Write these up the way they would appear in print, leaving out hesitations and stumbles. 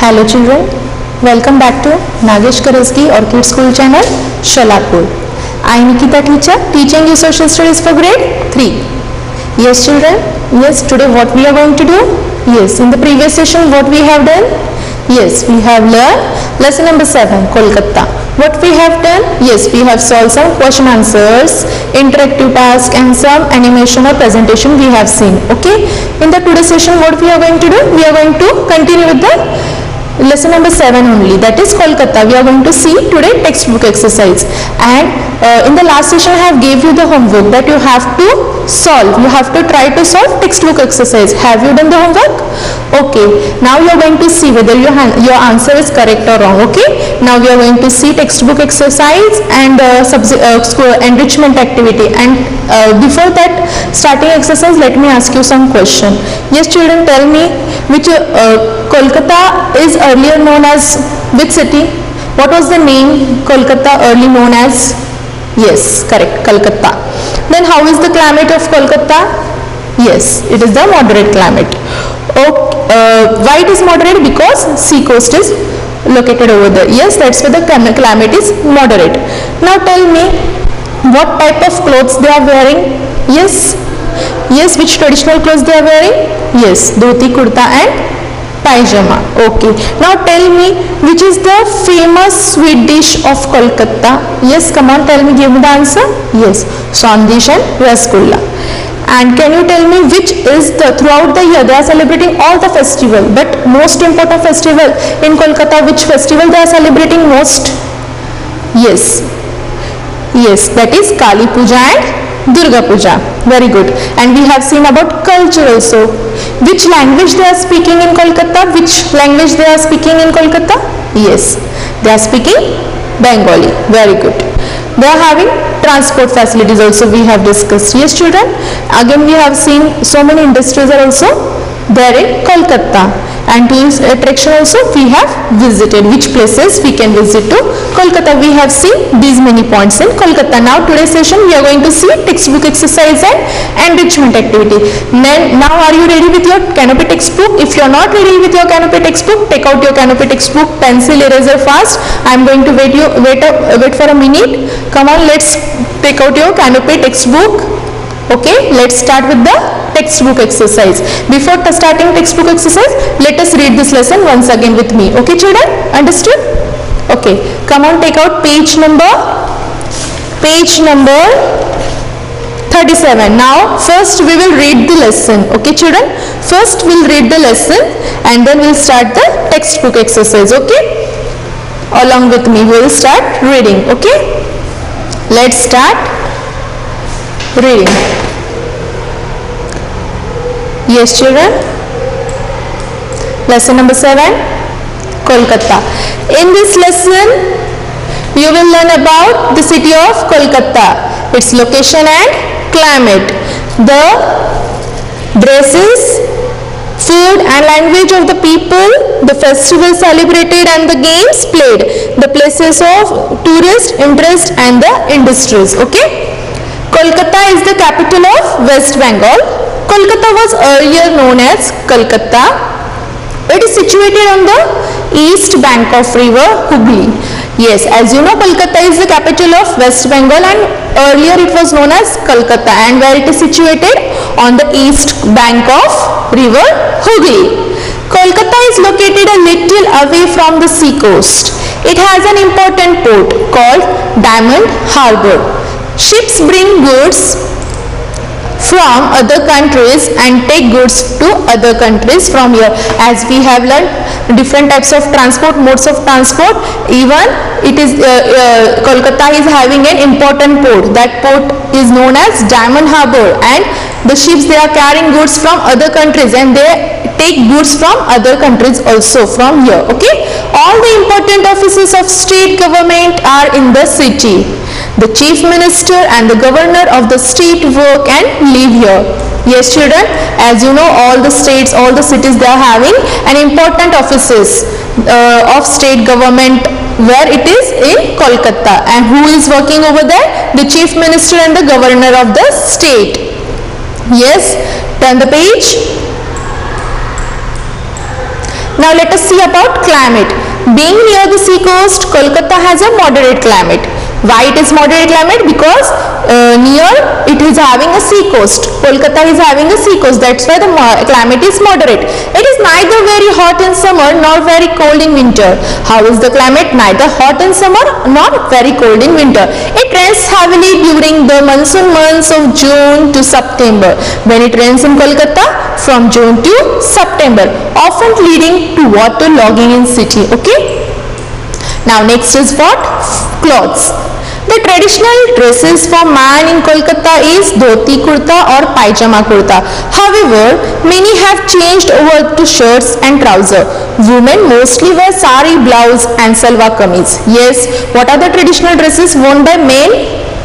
Hello children, welcome back to Nagesh Karasgi Orchid School channel, Sholapur. I am Nikita teacher, teaching you social studies for grade 3. Yes children, yes, today what we are going to do? Yes, in the previous session what we have done? Yes, we have learned lesson number 7, Kolkata. What we have done? Yes, we have solved some question answers, interactive task and some animation or presentation we have seen. Okay, in the today's session what we are going to do? We are going to continue with the lesson number 7 only, that is Kolkata. We are going to see today textbook exercise, and in the last session I have gave you the homework that you have to solve. You have to try to solve textbook exercise. Have you done the homework? Okay, now you are going to see whether your answer is correct or wrong. Okay, now we are going to see textbook exercise and enrichment activity, and before that starting exercise, let me ask you some question. Yes children, tell me which Kolkata is earlier known as which city? What was the name Kolkata early known as? Yes, correct, Kolkata. Then how is the climate of Kolkata? Yes, it is the moderate climate. Why it is moderate? Because sea coast is located over there. Yes, that's why the climate is moderate. Now tell me what type of clothes they are wearing? Yes, which traditional clothes they are wearing? Yes, dhoti, kurta and pajama. Okay, now tell me which is the famous sweet dish of Kolkata? Yes, come on, tell me, give me the answer. Yes, sandesh and rasgulla. And can you tell me which is the, throughout the year they are celebrating all the festival, but most important festival in Kolkata, which festival they are celebrating most? Yes, that is Kali Puja and Durga Puja. Very good. And we have seen about culture also. Which language they are speaking in Kolkata? Which language they are speaking in Kolkata? Yes, they are speaking Bengali. Very good. They are having transport facilities also, we have discussed. Yes children, again we have seen so many industries are also there in Kolkata, and tourist attraction also we have visited. Which places we can visit to Kolkata? We have seen these many points in Kolkata. Now today's session we are going to see textbook exercise and enrichment activity. Now are you ready with your canopy textbook? If you are not ready with your canopy textbook, take out your canopy textbook, pencil, eraser fast. I am going to wait for a minute. Come on, let's take out your canopy textbook. Okay, let's start with the textbook exercise. Before starting textbook exercise, let us read this lesson once again with me. Okay children, understood? Okay, come on, take out page number 37. Now first we will read the lesson. Okay children, first we'll read the lesson and then we'll start the textbook exercise. Okay, along with me we'll start reading. Okay, let's start reading. Yes children, lesson number 7, Kolkata. In this lesson you will learn about the city of Kolkata, its location and climate, the dresses, food and language of the people, the festivals celebrated and the games played, the places of tourist interest and the industries. Okay, Kolkata is the capital of West Bengal. Kolkata was earlier known as Calcutta. It is situated on the east bank of river Hooghly. Yes, as you know, Kolkata is the capital of West Bengal and earlier it was known as Calcutta, and where it is situated on the east bank of river Hooghly. Kolkata is located a little away from the sea coast. It has an important port called Diamond Harbour. Ships bring goods from other countries and take goods to other countries from here. As we have learned different types of transport, modes of transport, even it is Kolkata is having an important port. That port is known as Diamond Harbour, and the ships, they are carrying goods from other countries and they take goods from other countries also from here. Okay, all the important offices of state government are in the city. The chief minister and the governor of the state work and live here. Yes children, as you know, all the states, all the cities, they are having an important offices of state government, where it is in Kolkata. And who is working over there? The chief minister and the governor of the state. Yes, turn the page. Now let us see about climate. Being near the sea coast, Kolkata has a moderate climate. Why it is moderate climate? Because near it is having a sea coast. Kolkata is having a sea coast. That's why the climate is moderate. It is neither very hot in summer nor very cold in winter. How is the climate? Neither hot in summer nor very cold in winter. It rains heavily during the monsoon months of June to September. When it rains in Kolkata, from June to September, often leading to waterlogging in city. Okay. Now next is what? Clothes. The traditional dresses for man in Kolkata is dhoti kurta or pajama kurta. However, many have changed over to shirts and trousers. Women mostly wear sari blouse and salwar kameez. Yes, what are the traditional dresses worn by men?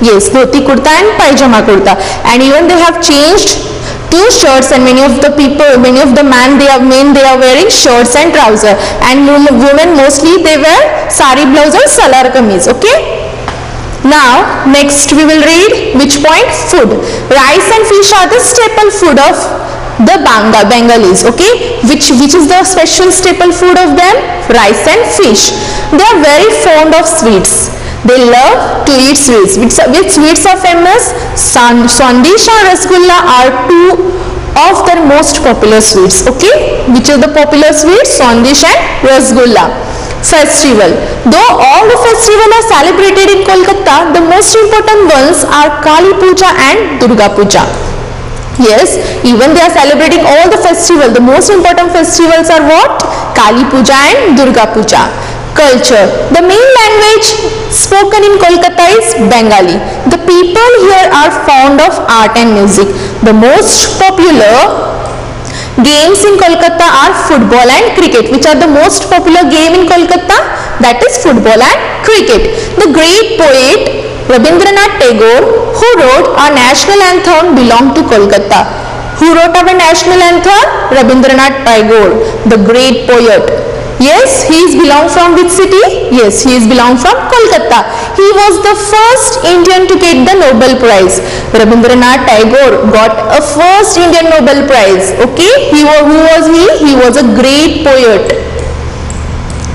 Yes, dhoti kurta and pajama kurta. And even they have changed to shirts, and many of the men they are wearing shirts and trousers, and women mostly they wear sari blouse or salwar kameez. Okay. Now next we will read which point? Food. Rice and fish are the staple food of the Bengalis. Okay, which is the special staple food of them? Rice and fish. They are very fond of sweets. They love to eat sweets. Which sweets are famous? Sandesh and Rasgulla are two of their most popular sweets. Okay, which are the popular sweets? Sandesh and Rasgulla. Festival. Though all the festivals are celebrated in Kolkata, the most important ones are Kali Puja and Durga Puja. Yes, even they are celebrating all the festivals. The most important festivals are what? Kali Puja and Durga Puja. Culture. The main language spoken in Kolkata is Bengali. The people here are fond of art and music. The most popular games in Kolkata are football and cricket. Which are the most popular game in Kolkata? That is football and cricket. The great poet Rabindranath Tagore, who wrote our national anthem, belonged to Kolkata. Who wrote our national anthem? Rabindranath Tagore, the great poet. Yes, he is belong from which city? Yes, he is belong from Kolkata. He was the first Indian to get the Nobel Prize. Rabindranath Tagore got a first Indian Nobel Prize. Okay, who was he? He was a great poet.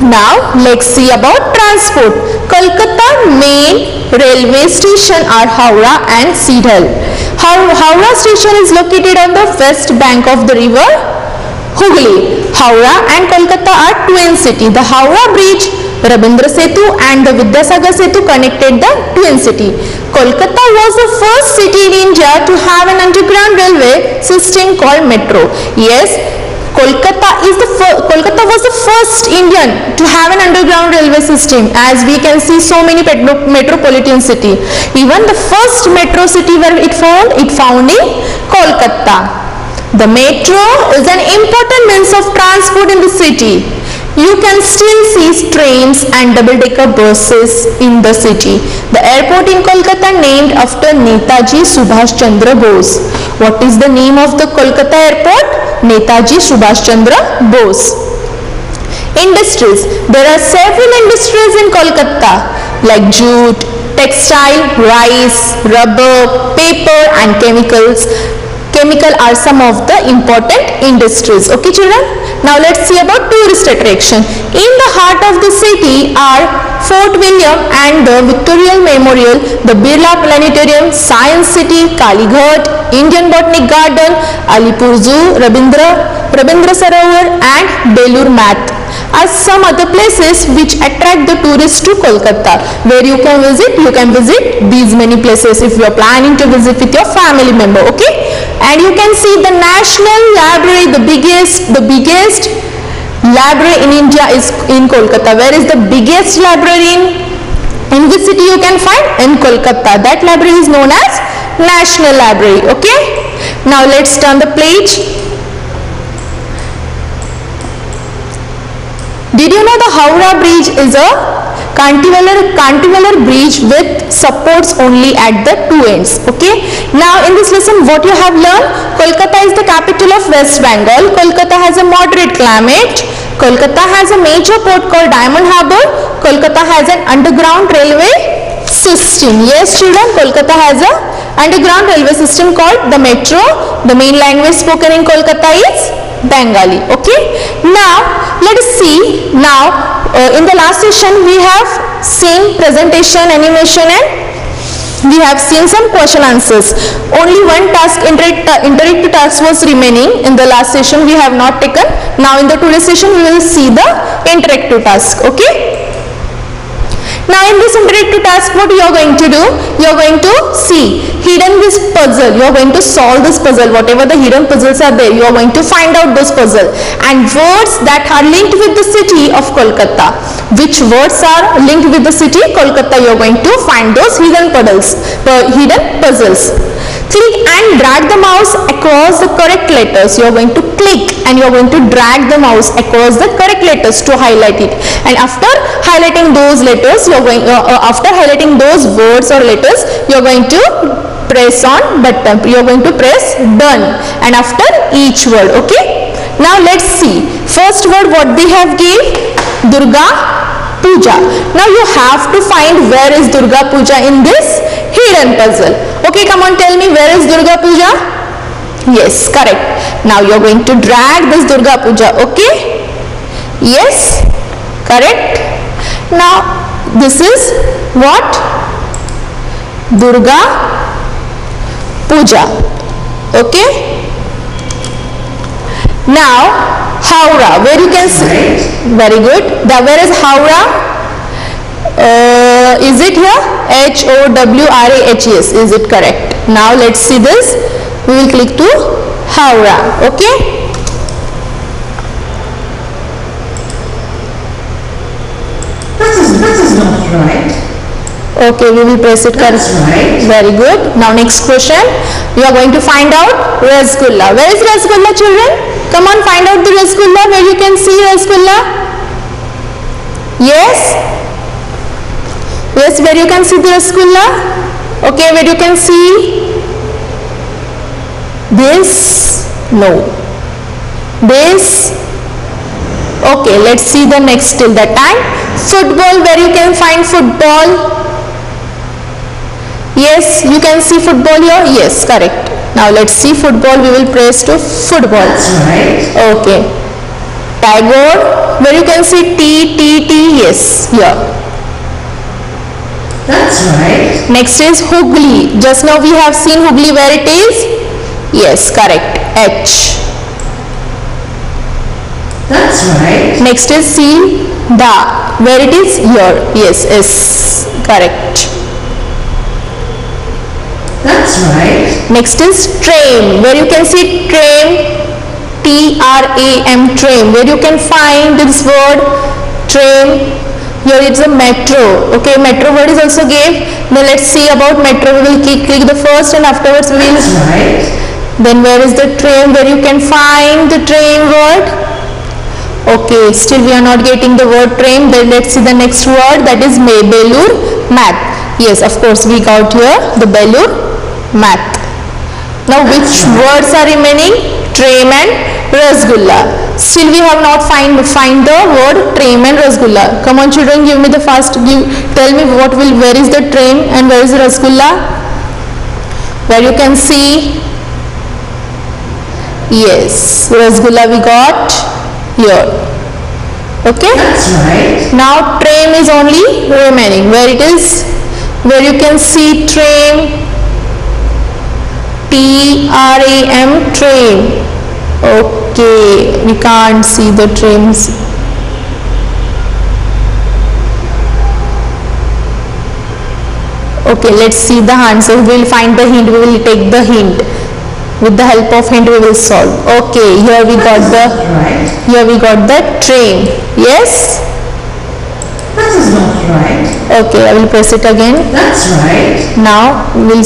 Now let's see about transport. Kolkata main railway station are Howrah and Sidhal. Howrah station is located on the west bank of the river Hooghly. Howrah and Kolkata are twin city. The Howrah Bridge, Rabindra Setu and the Vidyasagar Setu connected the twin city. Kolkata was the first city in India to have an underground railway system called metro. Yes, Kolkata was the first Indian to have an underground railway system. As we can see, so many metropolitan city. Even the first metro city where it found in Kolkata. The metro is an important means of transport in the city. You can still see trains and double-decker buses in the city. The airport in Kolkata named after Netaji Subhash Chandra Bose. What is the name of the Kolkata airport? Netaji Subhash Chandra Bose. Industries. There are several industries in Kolkata like jute, textile, rice, rubber, paper and chemicals. Chemical are some of the important industries. Okay children, now let's see about tourist attraction. In the heart of the city are Fort William and the Victoria Memorial, the Birla Planetarium, Science City, Kalighat, Indian Botanic Garden, Alipur Zoo, Rabindra Sarovar and Belur Math are some other places which attract the tourists to Kolkata. Where you can visit these many places if you are planning to visit with your family member. Okay, and you can see the National Library, the biggest library in India is in Kolkata. Where is the biggest library in which city you can find? In Kolkata. That library is known as National Library. Okay, now let's turn the page. Did you know the Howrah Bridge is a cantilever bridge with supports only at the two ends? Okay. Now in this lesson what you have learned? Kolkata is the capital of West Bengal. Kolkata has a moderate climate. Kolkata has a major port called Diamond Harbour. Kolkata has an underground railway system. Yes children, Kolkata has a underground railway system called the metro. The main language spoken in Kolkata is Bengali. Okay. Now let us see now. In the last session we have seen presentation, animation, and we have seen some question answers. Only one task, interactive task was remaining in the last session. We have not taken. Now in the today's session we will see the interactive task. Okay. Now in this interactive task, what you are going to do? You are going to see hidden this puzzle. You are going to solve this puzzle. Whatever the hidden puzzles are there, you are going to find out those puzzle. And words that are linked with the city of Kolkata. Which words are linked with the city Kolkata? You are going to find those hidden puzzles. Click and drag the mouse across the correct letters. You are going to click and you are going to drag the mouse across the correct letters to highlight it. And after highlighting those letters, you are going after highlighting those words or letters, you are going to press on button. You are going to press done. And after each word, okay. Now let's see. First word what they have gave, Durga Puja. Now you have to find where is Durga Puja in this hidden puzzle. Okay, come on, tell me, where is Durga Puja? Yes, correct. Now you are going to drag this Durga Puja. Okay. Yes, correct. Now this is what? Durga Puja. Okay. Now Howrah, where you can see. Very good. Where is Howrah? Is it here? H-O-W-R-A-H-E-S. Is it correct? Now let's see this. We will click to Howrah. Okay. That is not right. Okay, we will press it correct. Right. Very good. Now next question. We are going to find out Rasgulla. Where is Rasgulla, children? Come on, find out the Rasgulla. Where you can see Rasgulla? Yes. Yes, where you can see the Rasgulla? Okay, where you can see this? No. This? Okay, let's see the next till that time. Football, where you can find football? Yes, you can see football here? Yes, correct. Now let's see football, we will press to football. That's right. Okay. Tagore, where you can see T, yes, here. That's right. Next is Hooghly. Just now we have seen Hooghly, where it is? Yes, correct. H. That's right. Next is C, Da, where it is? Here. Yes, S. Correct. That's right. Next is Tram, where you can see Tram, T-R-A-M, Tram, where you can find this word Tram. Here it's a metro. Okay, metro word is also gave. Now let's see about metro. We will click the first and afterwards we will. That's right. Then where is the tram? Where you can find the tram word? Okay, still we are not getting the word tram. Then let's see the next word, that is Belur Math. Yes, of course we got here the Belur Math. Now which words are remaining? Tram and Rasgulla. Still we have not find the word tram and Rasgulla. Come on children, give me the first, tell me where is the tram and where is the Rasgulla? Where you can see, yes, Rasgulla we got here. Okay. That's right. Now tram is only remaining. Where it is? Where you can see tram, T-R-A-M, tram. Okay, we can't see the trams. Okay, let's see the answer. We will find the hint. We will take the hint. With the help of hint, we will solve. Okay, here we got the. Right. Here we got the train. Yes. That is not right. Okay, I will press it again. That's right. Now we will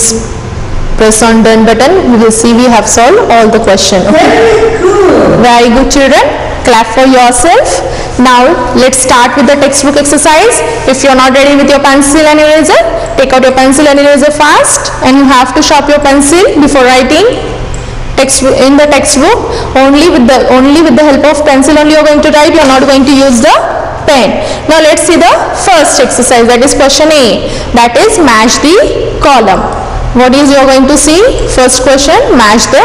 press on done button. We will see we have solved all the question. Okay. Very good. Very good children. Clap for yourself. Now let's start with the textbook exercise. If you are not ready with your pencil and eraser, take out your pencil and eraser fast, and you have to sharpen your pencil before writing. In the textbook, only with the help of pencil only you are going to write. You are not going to use the pen. Now let's see the first exercise, that is question A, that is match the column. What is you are going to see? First question, match the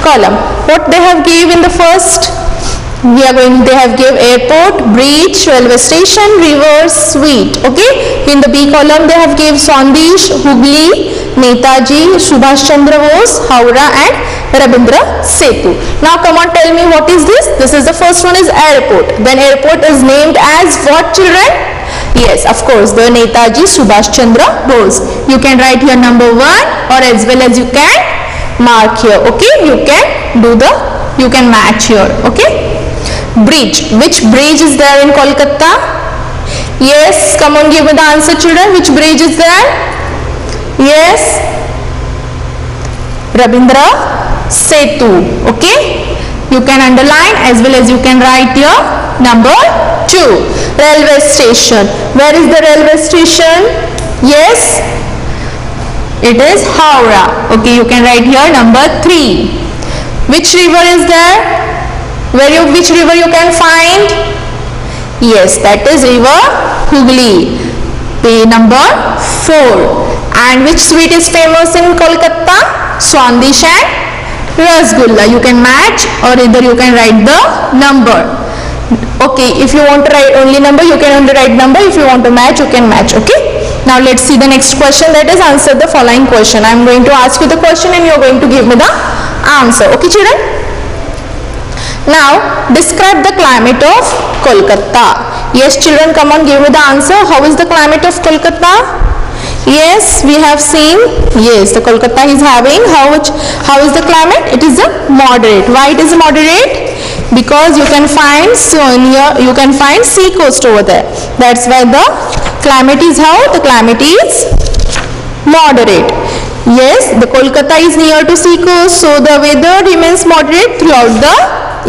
column. What they have given in the first We are going, they have give airport, bridge, railway station, river, sweet. Okay. In the B column they have give Sandesh, Hubli, Netaji, Subhash Chandra Bose, Howrah and Rabindra Setu. Now come on, tell me what is this? This is the first one is airport. Then airport is named as what, children? Yes, of course, the Netaji Subhash Chandra Bose. You can write here number 1 or as well as you can mark here. Okay, you can match here. Okay. Bridge. Which bridge is there in Kolkata? Yes, come on, give me the answer, children. Which bridge is there? Yes, Rabindra Setu. Okay, you can underline as well as you can write here number 2. Railway station. Where is the railway station? Yes, it is Howrah. Okay, you can write here number 3. Which river is there? Which river you can find? Yes, that is river Hooghly. The number 4. And which sweet is famous in Kolkata? Sandesh and Rasgulla. You can match or either you can write the number. Okay, if you want to write only number, you can only write number. If you want to match, you can match. Okay. Now let's see the next question, that is answer the following question. I am going to ask you the question and you are going to give me the answer. Okay, children. Now, describe the climate of Kolkata. Yes, children, come on, give me the answer. How is the climate of Kolkata? Yes, we have seen. Yes, the Kolkata is having how is the climate? It is a moderate. Why it is a moderate? Because you can find sea coast over there. That's why the climate is how? The climate is moderate. Yes, the Kolkata is near to sea coast, so the weather remains moderate throughout the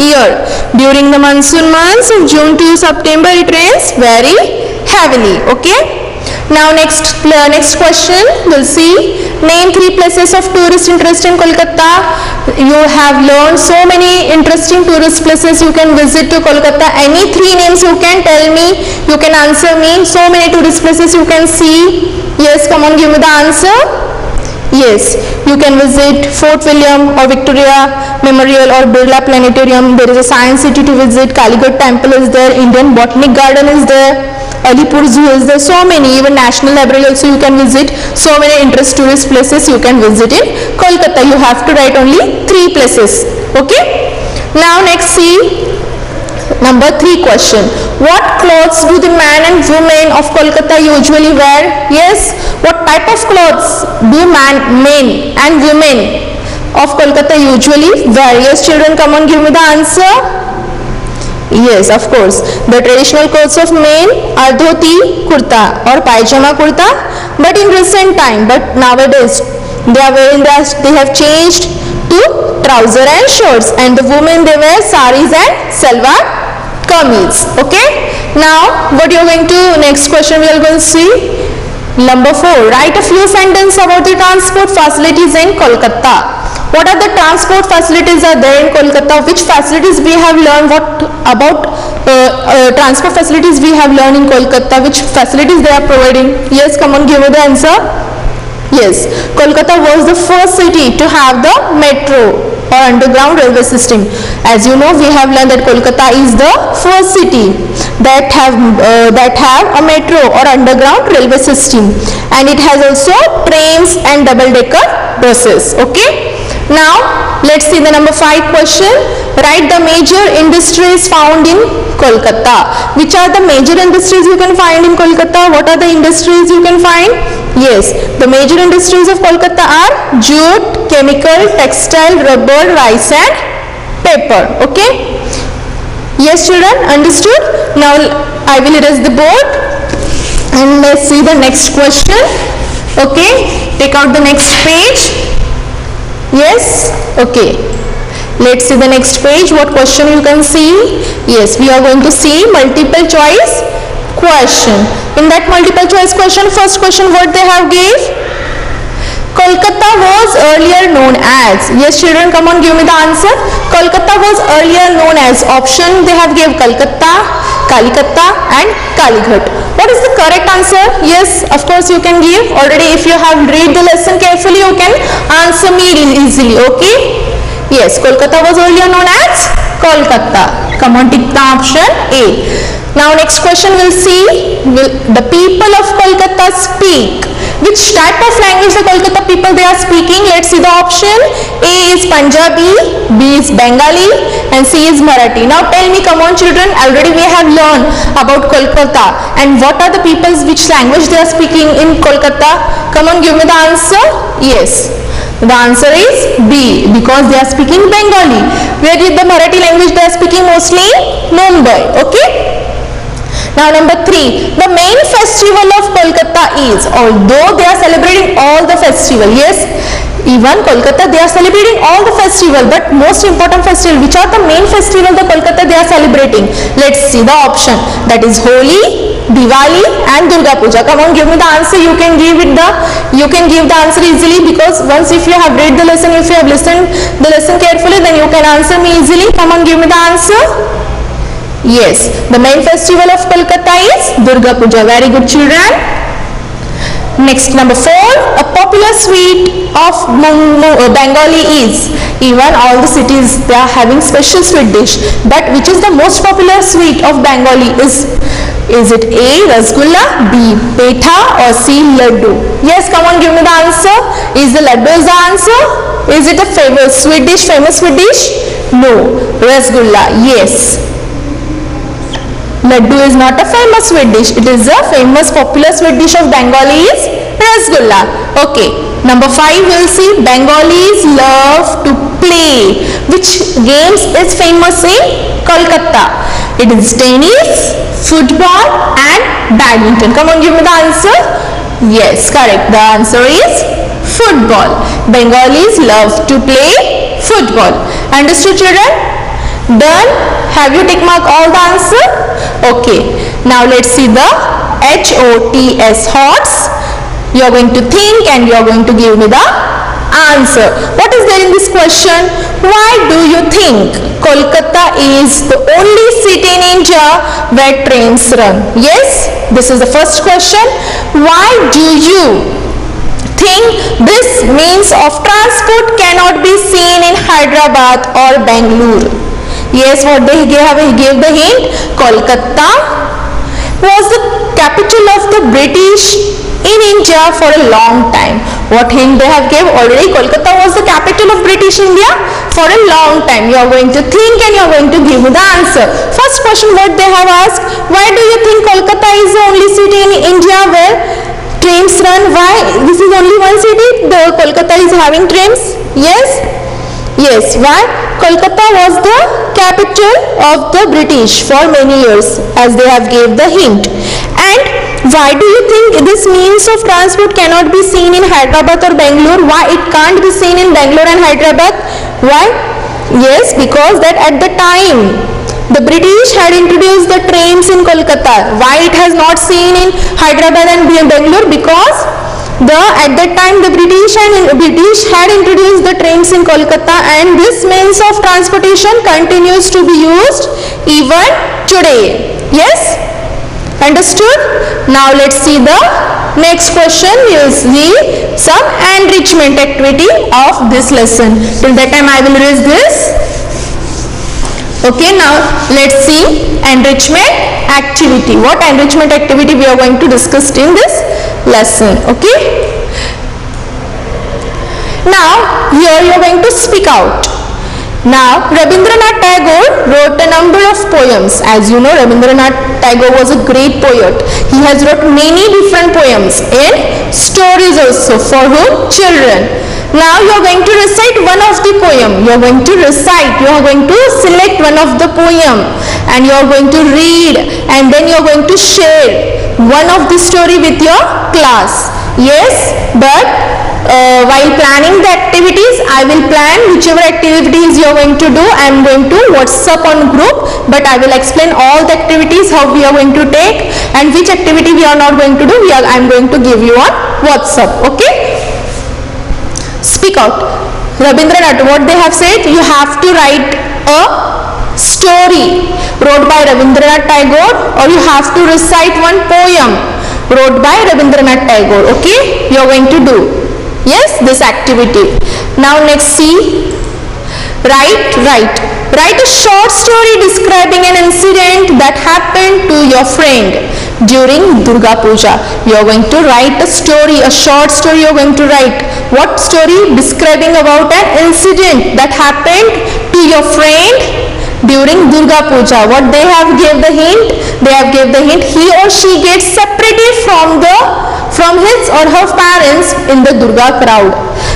year. During the monsoon months of June to September, it rains very heavily. Okay. Now next question, we'll see. Name 3 places of tourist interest in Kolkata. You have learned so many interesting tourist places you can visit to Kolkata. Any 3 names you can tell me. You can answer me. So many tourist places you can see. Yes, come on, give me the answer. Yes, you can visit Fort William or Victoria Memorial or Birla Planetarium. There is a science city to visit. Kalighat Temple is there. Indian Botanic Garden is there. Alipur Zoo is there. So many, even National Library also you can visit. So many interest tourist places you can visit in Kolkata. You have to write only 3 places. Okay. Now next see. Number 3 question. What clothes do the men and women of Kolkata usually wear? Yes. What type of clothes do men and women of Kolkata usually wear? Yes, children, come on, give me the answer. Yes, of course. The traditional clothes of men are dhoti, kurta or pajama kurta. But in recent time, nowadays, they have changed to trouser and shorts. And the women, they wear saris and salwar kameez. Okay. Now, what you are going to, next question we are going to see. Number 4. Write a few sentences about the transport facilities in Kolkata. What are the transport facilities are there in Kolkata? Which facilities we have learned? What about transport facilities we have learned in Kolkata? Which facilities they are providing? Yes, come on, give me the answer. Yes, Kolkata was the first city to have the metro or underground railway system. As you know, we have learned that Kolkata is the first city that have a metro or underground railway system, and it has also trains and double-decker buses. Okay. Now let's see the number 5 question. Write the major industries found in Kolkata. Which are the major industries you can find in Kolkata? What are the industries you can find? Yes, the major industries of Kolkata are jute, chemical, textile, rubber, rice and paper. Okay. Yes, children, understood? Now I will erase the board and let's see the next question. Okay, take out the next page. Yes, okay. Let's see the next page. What question you can see? Yes, we are going to see multiple choice question. In that multiple choice question, first question what they have gave? Kolkata was earlier known as. Yes, children, come on, give me the answer. Kolkata was earlier known as. Option they have gave Kolkata, Kalikata and Kalighat. What is the correct answer? Yes, of course you can give. Already if you have read the lesson carefully, you can answer me easily. Okay. Yes, Kolkata was earlier known as Kolkata. Come on, tick the option A. Now next question we'll see, will the people of Kolkata speak? Which type of language the Kolkata people they are speaking? Let's see the option. A is Punjabi, B is Bengali, and C is Marathi. Now tell me, come on children, already we have learned about Kolkata and what are the peoples, which language they are speaking in Kolkata? Come on, give me the answer. Yes, the answer is B, because they are speaking Bengali. Where is the Marathi language they are speaking mostly? Mumbai. Okay. Now number 3, the main festival of Kolkata is, although they are celebrating all the festival, yes, even Kolkata they are celebrating all the festival, but most important festival, which are the main festival the Kolkata they are celebrating? Let's see the option. That is Holi, Diwali and Durga Puja. Come on, give me the answer. You can give the answer easily, because once if you have read the lesson, if you have listened the lesson carefully, then you can answer me easily. Come on, give me the answer. Yes, the main festival of Kolkata is Durga Puja. Very good children. Next, number 4, a popular sweet of Bengali is, even all the cities they are having special sweet dish, but which is the most popular sweet of Bengali is it A, Rasgulla, B, Petha, or C, Laddu? Yes, come on, give me the answer. Is the Laddu is the answer? Is it a famous sweet dish? No, Rasgulla. Yes, Laddu is not a famous sweet dish. It is a famous popular sweet dish of Bengali is Rasgulla. Okay. Number 5 we'll see, Bengalis love to play. Which games is famous in Kolkata? It is tennis, football and badminton. Come on, give me the answer. Yes, correct. The answer is football. Bengalis love to play football. Understood children? Done? Have you tick mark all the answer? Okay. Now let's see the HOTS, HOTS. You are going to think and you are going to give me the answer. What is there in this question? Why do you think Kolkata is the only city in India where trains run? Yes, this is the first question. Why do you think this means of transport cannot be seen in Hyderabad or Bangalore? Yes, what they gave the hint. Kolkata was the capital of the British in India for a long time. What hint they have gave already? Kolkata was the capital of British India for a long time. You are going to think and you are going to give me the answer. First question what they have asked, why do you think Kolkata is the only city in India where trains run? Why? This is only one city, the Kolkata is having trains? Yes, why? Kolkata was the capital of the British for many years, as they have gave the hint. And why do you think this means of transport cannot be seen in Hyderabad or Bangalore? Why it can't be seen in Bangalore and Hyderabad? Why? Yes, because that at the time the British had introduced the trains in Kolkata. Why it has not seen in Hyderabad and Bangalore? Because at that time the British had introduced the trains in Kolkata, and this means of transportation continues to be used even today. Yes? Understood? Now let's see the next question. We will see some enrichment activity of this lesson. Till that time I will erase this. Okay, now let's see enrichment activity. What enrichment activity we are going to discuss in this lesson? Okay. Now here you are going to speak out. Now Rabindranath Tagore wrote a number of poems. As you know, Rabindranath Tagore was a great poet. He has wrote many different poems and stories also. For whom? Children. Now you are going to recite one of the poem. You are going to select one of the poem and you are going to read, and then you are going to share one of the story with your class. Yes, but while planning the activities, I will plan whichever activities you are going to do. I am going to WhatsApp on group, but I will explain all the activities how we are going to take, and which activity we are not going to do, I am going to give you on WhatsApp. Okay. Speak out. Rabindranath, what they have said, you have to write a story wrote by Rabindranath Tagore, or you have to recite one poem wrote by Rabindranath Tagore. Okay, you are going to do, yes, this activity. Now next see, write Write a short story describing an incident that happened to your friend during Durga Puja. You are going to write a story, a short story you are going to write. What story? Describing about an incident that happened to your friend during Durga Puja. What they have gave the hint? They have gave the hint he or she gets separated from his or her parents in the Durga crowd.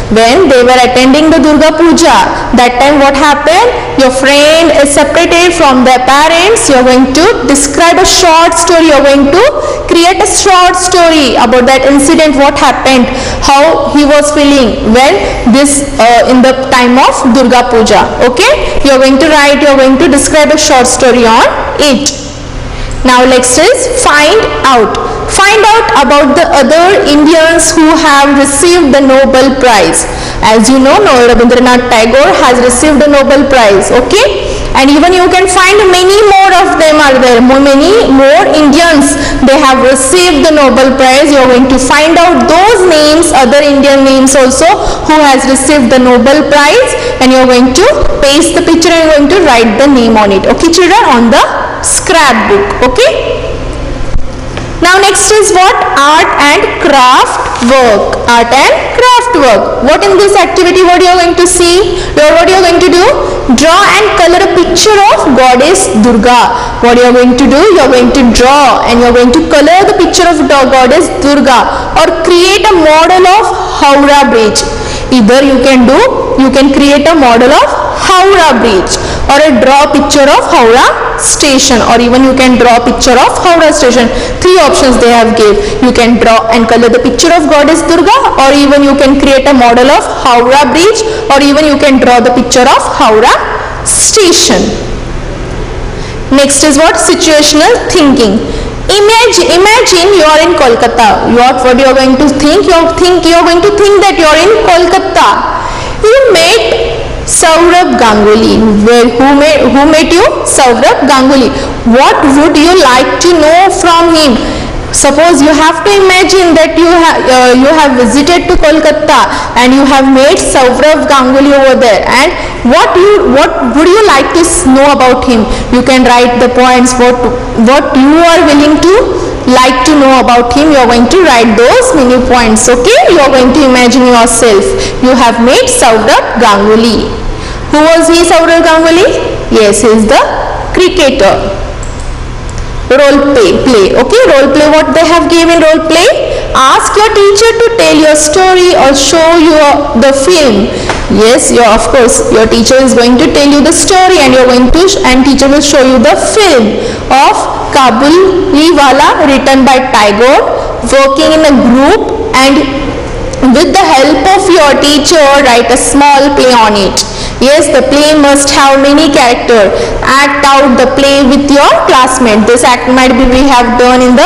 When they were attending the Durga Puja, that time what happened? Your friend is separated from their parents. You are going to describe a short story. You are going to create a short story about that incident, what happened, how he was feeling when this in the time of Durga Puja. Okay, you are going to write, you are going to describe a short story on it. Now next is find out. Find out about the other Indians who have received the Nobel Prize. As you know, Rabindranath Tagore has received the Nobel Prize. Okay, and even you can find many more of them are there. Many more Indians, they have received the Nobel Prize. You are going to find out those names, other Indian names also who has received the Nobel Prize, and you are going to paste the picture and you are going to write the name on it. Okay children, on the scrapbook. Okay. Now next is what? Art and craft work. Art and craft work. What in this activity, what you are going to see? What you are going to do? Draw and color a picture of Goddess Durga. What you are going to do? You are going to draw and you are going to color the picture of Goddess Durga, or create a model of Howrah Bridge. Either you can create a model of Howrah Bridge, or draw a picture of Howrah Station, or even you can draw a picture of Howrah Station. Three options they have gave. You can draw and color the picture of Goddess Durga, or even you can create a model of Howrah Bridge, or even you can draw the picture of Howrah Station. Next is what? Situational thinking. Imagine you are in Kolkata. What you are going to think? You are going to think that you are in Kolkata. You met Sourav Ganguly. Who met you? Sourav Ganguly. What would you like to know from him? Suppose you have to imagine that you have visited to Kolkata and you have met Sourav Ganguly over there, and what would you like to know about him? You can write the points, what you are willing to like to know about him. You are going to write those many points. Okay, you are going to imagine yourself you have met Sourav Ganguly. Who was he? Sourav Ganguly? Yes, he is the cricketer. Role play. Okay, role play. What they have given role play? Ask your teacher to tell your story or show you the film. Yes, of course, your teacher is going to tell you the story, and teacher will show you the film of Kabuliwala, written by Tagore, working in a group, and with the help of your teacher, write a small play on it. Yes, the play must have many characters. Act out the play with your classmate. This act might be we have done in the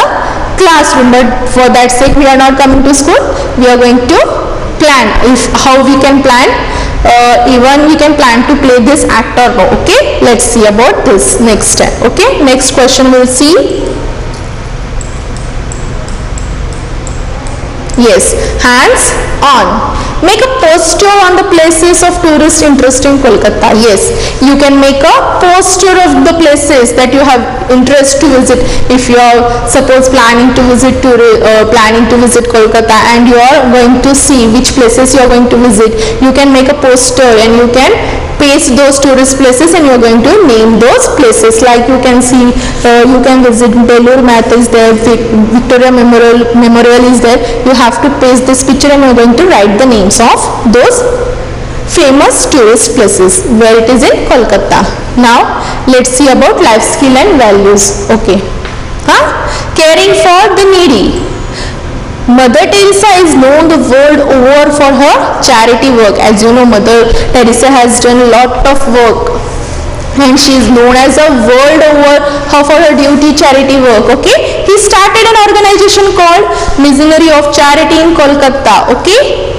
classroom, but for that sake we are not coming to school. We are going to plan how we can plan. Even we can plan to play this act or no. Okay, let's see about this next time. Okay, next question we'll see. Yes, hands on. Make a poster on the places of tourist interest in Kolkata. Yes, you can make a poster of the places that you have interest to visit. If you are suppose planning to visit Kolkata and you are going to see which places you are going to visit, you can make a poster and you can paste those tourist places and you are going to name those places. Like you can see, you can visit Belur Math is there, Victoria Memorial is there. You have to paste this picture and you are going to write the names of those famous tourist places where it is in Kolkata. Now let's see about life skill and values. Okay, caring for the needy. Mother Teresa is known the world over for her charity work. As you know, Mother Teresa has done a lot of work and she is known as a world over for her duty charity work. Okay, he started an organization called Missionary of Charity in Kolkata. Okay,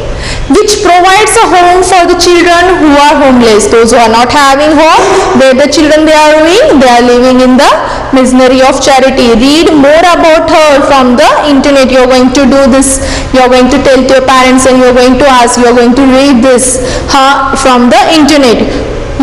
which provides a home for the children who are homeless. Those who are not having home, where the children they are living in the Missionary of Charity. Read more about her from the internet. You are going to do this. You are going to tell to your parents and you are going to ask. You are going to read this from the internet.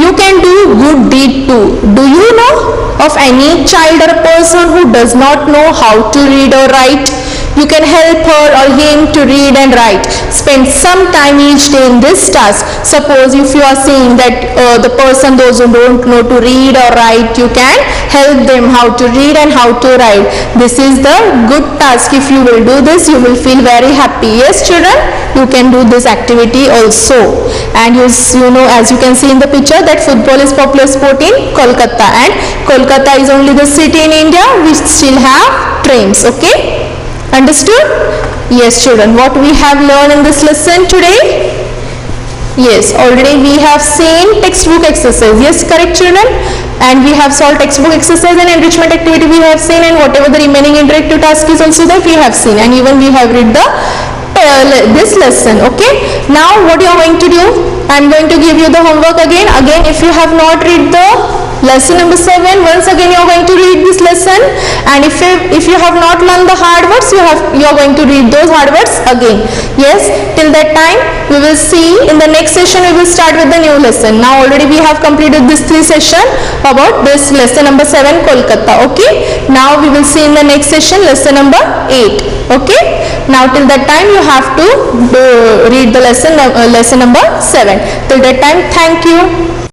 you can do good deed too. Do you know of any child or a person who does not know how to read or write? You can help her or him to read and write. Spend some time each day in this task. Suppose if you are seeing that the person, those who don't know to read or write, you can help them how to read and how to write. This is the good task. If you will do this, you will feel very happy. Yes, children, you can do this activity also. And you know, as you can see in the picture, that football is popular sport in Kolkata, and Kolkata is only the city in India which still have trains. Okay, understood? Yes, children, what we have learned in this lesson today? Yes, already we have seen textbook exercise. Yes, correct, children? And we have solved textbook exercise and enrichment activity we have seen, and whatever the remaining interactive task is also that we have seen, and even we have read the this lesson. Okay, now what you are going to do, I am going to give you the homework again. If you have not read the lesson number 7, once again you are going to read this lesson, and if you have not learned the hard words, you are going to read those hard words again. Yes, till that time we will see in the next session. We will start with the new lesson. Now already we have completed this 3 session about this lesson number 7 Kolkata. Okay, now we will see in the next session lesson number 8. Okay, now till that time you have to read the lesson number 7. Till that time, thank you.